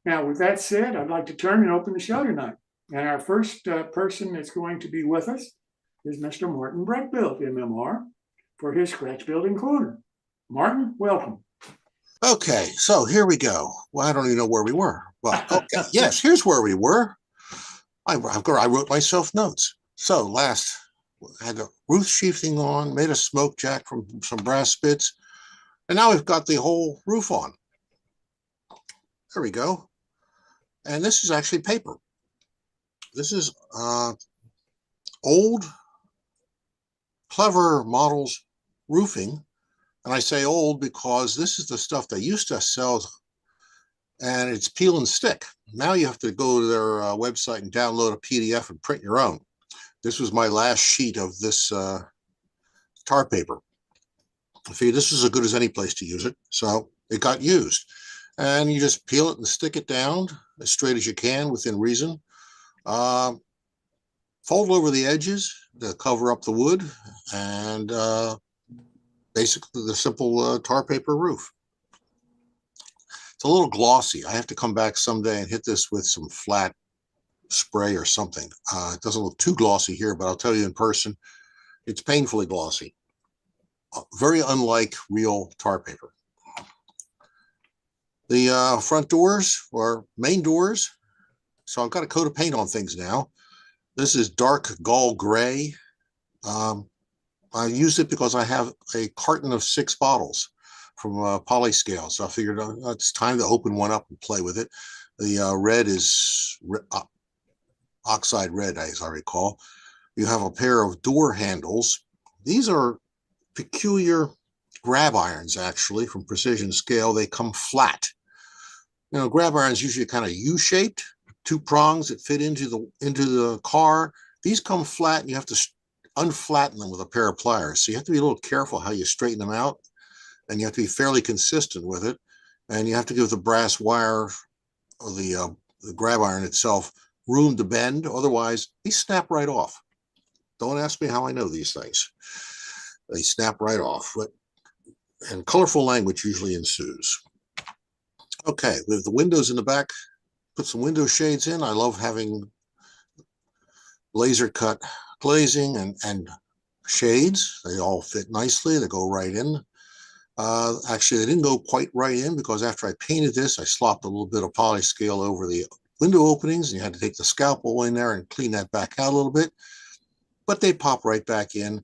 Now, with that said, I'd like to turn and open the show tonight. And our first person that's going to be with us is Mr. Martin Brechbiel, MMR, for his Scratch Building Corner. Martin, welcome. Okay, so here we go. Well, I don't even know where we were, but okay, yes, here's where we were. I wrote myself notes. So last, I had the roof sheathing on, made a smoke jack from some brass spits, and now we've got the whole roof on. There we go. And this is actually paper. This is old, clever models roofing. And I say old because this is the stuff they used to sell, and it's peel and stick. Now you have to go to their website and download a PDF and print your own. This was my last sheet of this tar paper. I figured this was as good as any place to use it, so it got used. And you just peel it and stick it down as straight as you can within reason. Fold over the edges to cover up the wood, and basically the simple tar paper roof. It's a little glossy. I have to come back someday and hit this with some flat spray or something. It doesn't look too glossy here, but I'll tell you in person, it's painfully glossy. Very unlike real tar paper. The front doors or main doors. So I've got a coat of paint on things now. This is dark gall gray. I used it because I have a carton of 6 bottles from Polyscale. So I figured it's time to open one up and play with it. The red is oxide red, as I recall. You have a pair of door handles. These are peculiar grab irons, actually, from Precision Scale. They come flat. You know, grab irons usually kind of U-shaped, 2 prongs that fit into the car. These come flat, and you have to unflatten them with a pair of pliers. So you have to be a little careful how you straighten them out, and you have to be fairly consistent with it. And you have to give the brass wire or the grab iron itself room to bend. Otherwise, they snap right off. Don't ask me how I know these things. They snap right off. And colorful language usually ensues. Okay, with the windows in the back, put some window shades in. I love having laser cut glazing and shades. They all fit nicely. They go right in. Actually, they didn't go quite right in because after I painted this, I slopped a little bit of Polyscale over the window openings, and you had to take the scalpel in there and clean that back out a little bit. But they pop right back in.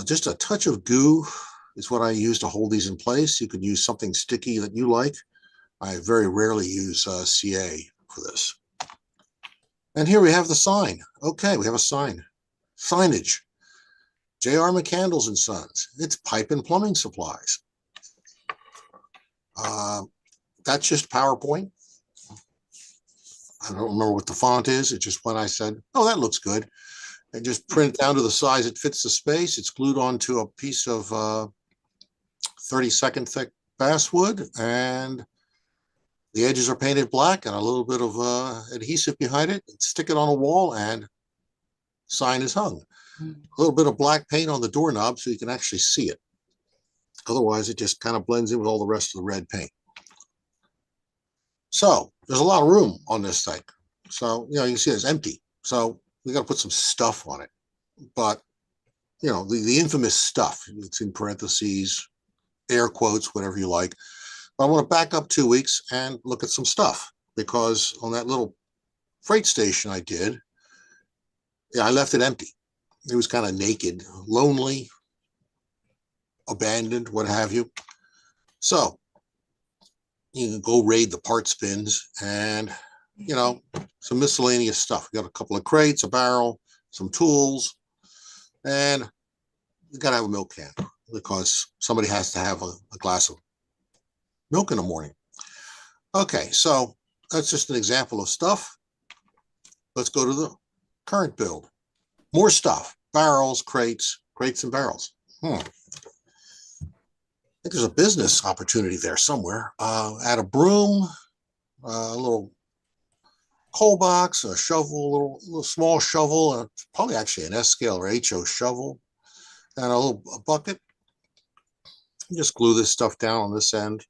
Just a touch of goo is what I use to hold these in place. You could use something sticky that you like. I very rarely use CA for this. And here we have the sign. Okay, we have a sign. Signage. J.R. McCandles and Sons. It's pipe and plumbing supplies. That's just PowerPoint. I don't remember what the font is. It's just when I said, oh, that looks good. And just print it down to the size it fits the space. It's glued onto a piece of 32nd thick basswood, and the edges are painted black and a little bit of adhesive behind it. Stick it on a wall and sign is hung. A little bit of black paint on the doorknob so you can actually see it. Otherwise, it just kind of blends in with all the rest of the red paint. So there's a lot of room on this thing. So, you can see it's empty. So we got to put some stuff on it. But, the infamous stuff, it's in parentheses, air quotes, whatever you like. But I want to back up 2 weeks and look at some stuff, because on that little freight station I did, I left it empty. It was kind of naked, lonely, abandoned, what have you. So you can go raid the parts bins and, some miscellaneous stuff. We got a couple of crates, a barrel, some tools, and you got to have a milk can because somebody has to have a glass of milk in the morning. Okay, so that's just an example of stuff. Let's go to the current build. More stuff, barrels, crates and barrels. I think there's a business opportunity there somewhere. Add a broom, a little coal box, a shovel, a little small shovel, probably actually an S scale or HO shovel, and a bucket. You just glue this stuff down on this end.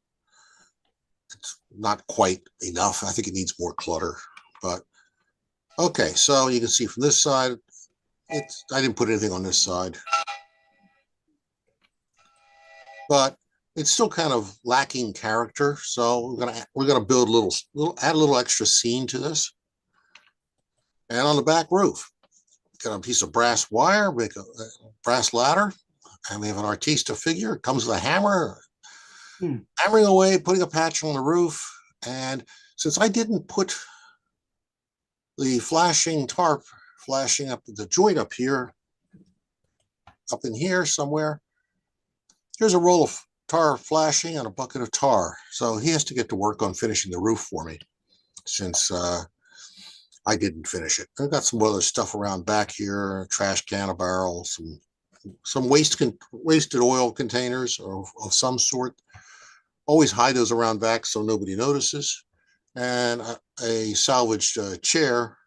it's not quite enough. I think it needs more clutter, but okay. So you can see from this side, I didn't put anything on this side, but it's still kind of lacking character. So we're gonna build add a little extra scene to this. And on the back roof, got a piece of brass wire, make a brass ladder, and we have an artista figure. It comes with a hammer, hammering away, putting a patch on the roof. And since I didn't put the flashing tarp flashing up the joint up here, up in here somewhere, here's a roll of tar flashing and a bucket of tar. So he has to get to work on finishing the roof for me, since I didn't finish it. I've got some other stuff around back here, a trash can, a barrel, some wasted oil containers of some sort. Always hide those around back so nobody notices. And a salvaged chair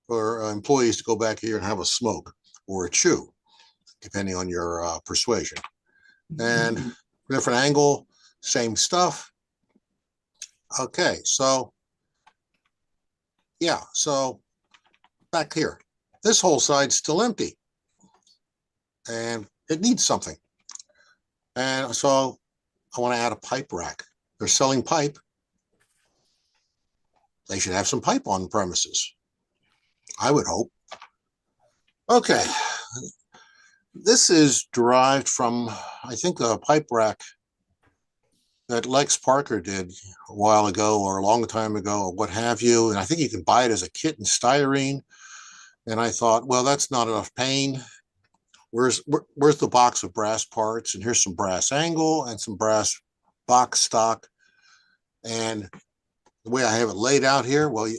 for employees to go back here and have a smoke or a chew, depending on your persuasion. And different angle, same stuff. Okay, so yeah, so back here, this whole side's still empty and it needs something. And so I want to add a pipe rack. They're selling pipe. They should have some pipe on the premises, I would hope. Okay, this is derived from, I think, a pipe rack that Lex Parker did a while ago or a long time ago or what have you. And I think you can buy it as a kit in styrene. And I thought, well, that's not enough pain. Where's the box of brass parts? And here's some brass angle and some brass box stock. And the way I have it laid out here, well,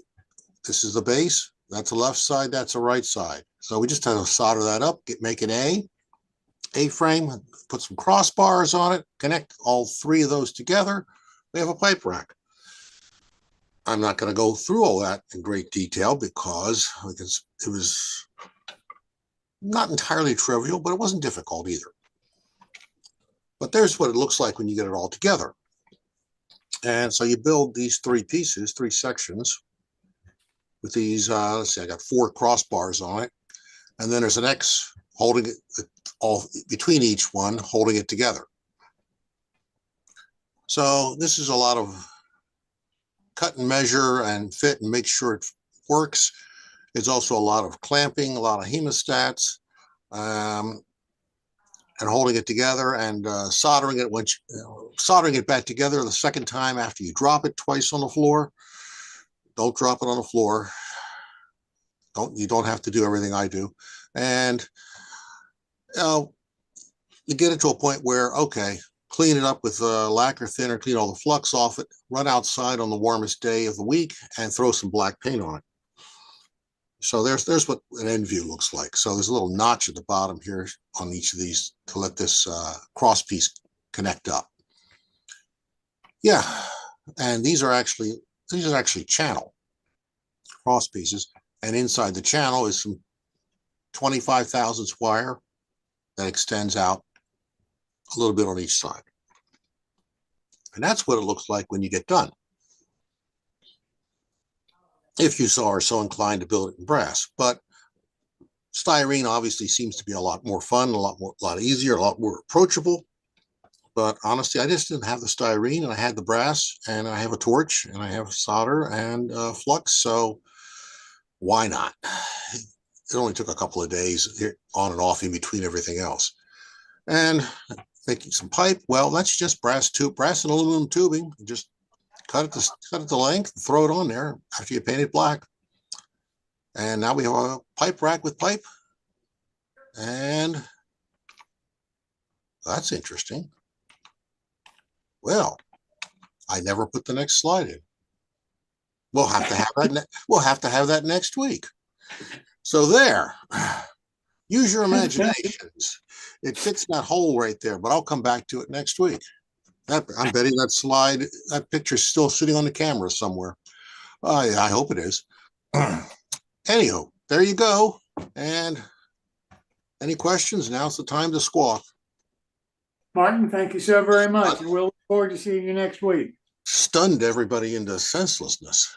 this is the base. That's the left side. That's the right side. So we just have to solder that up, make an A-frame, put some crossbars on it, connect all three of those together. We have a pipe rack. I'm not going to go through all that in great detail because it was not entirely trivial, but it wasn't difficult either. But there's what it looks like when you get it all together. And so you build these three pieces, three sections with these, let's see, I got 4 crossbars on it. And then there's an X holding it all between each one, holding it together. So this is a lot of cut and measure and fit and make sure it works. It's also a lot of clamping, a lot of hemostats, and holding it together and soldering it back together the second time after you drop it twice on the floor. Don't drop it on the floor. You don't have to do everything I do. And you get it to a point where, okay, clean it up with lacquer thinner, clean all the flux off it, run outside on the warmest day of the week and throw some black paint on it. So there's what an end view looks like. So there's a little notch at the bottom here on each of these to let this cross piece connect up. Yeah, and these are actually channel cross pieces, and inside the channel is some 25 thousandths wire that extends out a little bit on each side. And that's what it looks like when you get done, if you are so inclined to build it in brass. But styrene obviously seems to be a lot more fun, a lot easier, a lot more approachable. But honestly, I just didn't have the styrene, and I had the brass, and I have a torch, and I have solder and flux. So why not? It only took a couple of days here, on and off in between everything else. And making some pipe, well, that's just brass and aluminum tubing. You just cut it to length, throw it on there after you paint it black. And now we have a pipe rack with pipe. And that's interesting. Well, I never put the next slide in. We'll have to have that. We'll have to have that next week. So there, use your imaginations. It fits that hole right there, but I'll come back to it next week. I'm betting that picture's still sitting on the camera somewhere. Yeah, I hope it is. Anywho, there you go. And any questions? Now's the time to squawk. Martin, thank you so very much. And we'll look forward to seeing you next week. stunned everybody into senselessness.